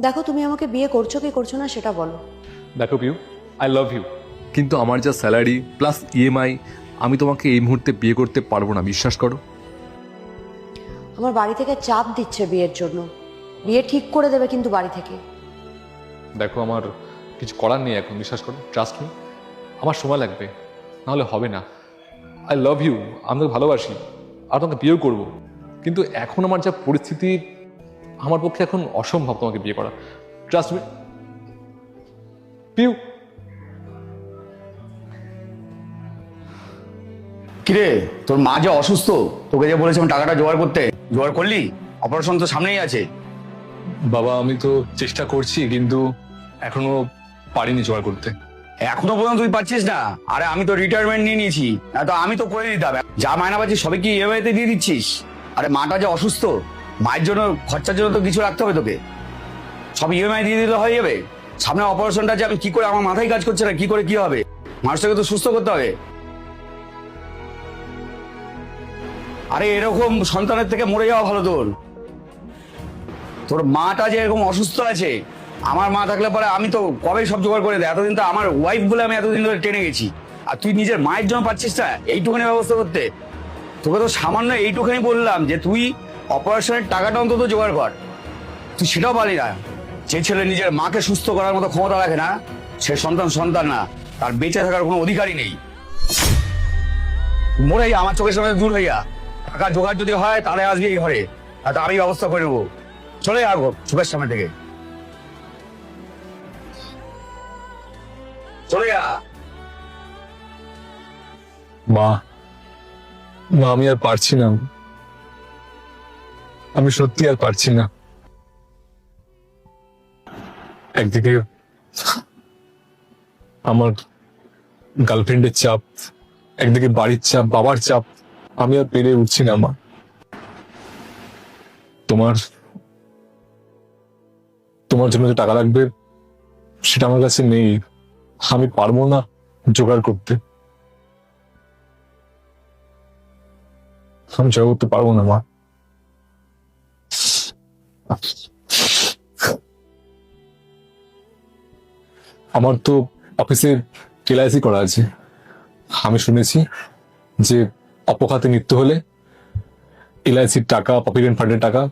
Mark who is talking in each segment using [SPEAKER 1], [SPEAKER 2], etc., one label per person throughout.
[SPEAKER 1] দেখো, তুমি আমাকে বিয়ে করছো কি করছো না সেটা বলো।
[SPEAKER 2] দেখো পিউ, আই লাভ ইউ,
[SPEAKER 3] কিন্তু আমার যা স্যালারি প্লাস ইএমআই, আমি তোমাকে এই মুহূর্তে বিয়ে করতে পারবো না, বিশ্বাস করো।
[SPEAKER 1] আমার বাড়ি থেকে চাপ দিচ্ছে বিয়ের জন্য। বিয়ে ঠিক করে দেবে কিন্তু বাড়ি থেকে।
[SPEAKER 2] দেখো আমার কিছু করার নেই এখন, বিশ্বাস করো, ট্রাস্ট মি। আমার সময় লাগবে, নাহলে হবে না। আই লাভ ইউ, আমি তোকে ভালোবাসি, আর তোমাকে বিয়েও করবো। কিন্তু এখন আমার যা পরিস্থিতি, আমার পক্ষে এখন অসম্ভব তোমাকে বিয়ে করা। Trust me Piu.
[SPEAKER 4] কিরে, তোর মা যে অসুস্থ, তোকে যে বলেছিলাম টাকাটা জোগাড় করতে, জোগাড় করলি? অপারেশন তো সামনেই আছে।
[SPEAKER 2] বাবা আমি তো চেষ্টা করছি, কিন্তু এখনো পারিনি জোগাড় করতে।
[SPEAKER 4] এখনো পর্যন্ত তুই পাচ্ছিস না? আরে আমি তো রিটায়ারমেন্ট নিয়ে নিয়েছি, না তো আমি তো করে দিতাম। যা মায়না পাচ্ছিস সবে কি ইএমআই তে দিয়ে দিচ্ছিস? আরে মাটা যে অসুস্থ, মায়ের জন্য খরচার জন্য তো কিছু রাখতে হবে তোকে। সব ইএমআই দিয়ে দিলে হয়ে যাবে। সামনে অপারেশনটা যে আমি কি করে, আমার মাথায় কাজ করছে না, কি করে কি হবে? মানুষটাকে তো সুস্থ করতে হবে। আরে এরকম সন্তানের থেকে মরে যাওয়া ভালো। তোর তোর মাটা যে এরকম অসুস্থ আছে, আমার মা থাকলে পরে আমি তো কবে সব জোগাড় করে দেয়। এতদিন তো আমার ওয়াইফ বলে আমি এতদিন ধরে টেনে গেছি, আর তুই নিজের মায়ের জন্য পাচ্ছিস না এইটুখানি ব্যবস্থা করতে? তোকে তো সামান্য এইটুখানি বললাম যে তুই অপারেশনের টাকাটা অন্তত জোগাড় কর, তুই সেটাও পারলি না। যে ছেলে নিজের মাকে সুস্থ করার মতো ক্ষমতা রাখে না, সে সন্তান সন্তান না, তার বেঁচে থাকার কোনো অধিকারই নেই। মরে যা, আমার চোখের সামনে দূর হইয়া। টাকা জোগাড় যদি হয় তাহলে আসবি এই ঘরে, আর আমি ব্যবস্থা করে নেবো। চলে যাবো চোখের সামনে থেকে, চলে যা।
[SPEAKER 2] মা, মা আমি আর পারছি না, আমি সত্যি আর পারছি না। একদিকে আমার গার্লফ্রেন্ডের চাপ, একদিকে বাড়ির চাপ, বাবার চাপ, আমি আর পেরে উঠছি না। মা, তোমার তোমার জন্য যে টাকা লাগবে সেটা আমার কাছে নেই, আমি পারবো না জোগাড় করতে, আমি জোগাড় করতে পারবো না মা। আমার তো অফিসে এলআইসি করা আছে, আমি শুনেছি যে অপঘাতে মৃত্যু হলে এলআইসির টাকা, প্রভিডেন্ট ফান্ডের টাকা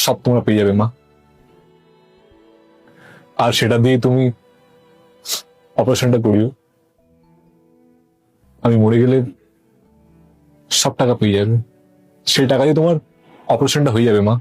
[SPEAKER 2] সব তোমরা পেয়ে যাবে মা। আর সেটা দিয়ে তুমি অপারেশনটা করিও, আমি মরে গেলে সব টাকা পেয়ে যাবে, সেই টাকা দিয়ে তোমার অপারেশনটা হয়ে যাবে মা।